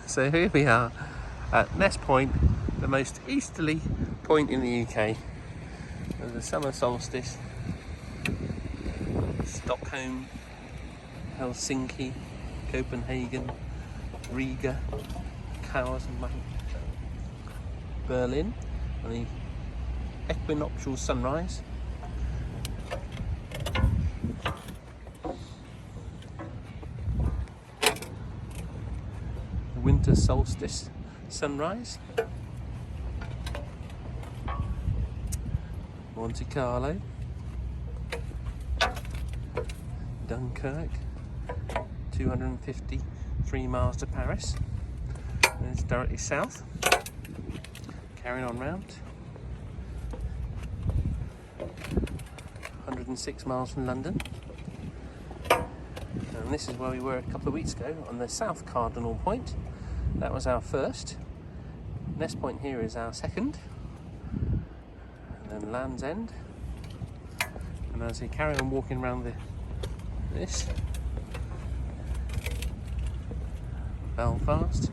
So here we are at Ness Point, the most easterly point in the UK. There's the summer solstice. Stockholm, Helsinki, Copenhagen, Riga, Cowes and Berlin, and the equinoctial sunrise. The winter solstice sunrise. Monte Carlo, Dunkirk, 253 miles to Paris, and it's directly south, carrying on round, 106 miles from London, and this is where we were a couple of weeks ago on the South Cardinal Point. That was our first. Ness Point here is our second, and then Land's End, and as we carry on walking around this Belfast,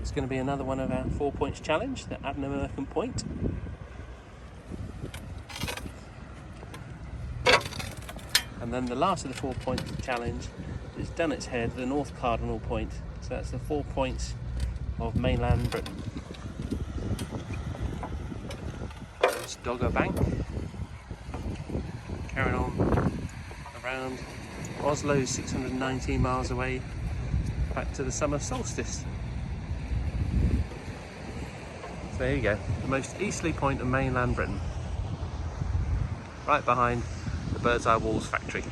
it's going to be another one of our 4 points challenge, the Adnam Point. And then the last of the 4 point challenge is Dunnett's Head, the North Cardinal Point. So that's the 4 points of mainland Britain. There's Dogger Bank, carrying on around Oslo, 619 miles away, back to the summer solstice. So there you go, the most easterly point of mainland Britain, right behind the Bird's Eye Walls factory.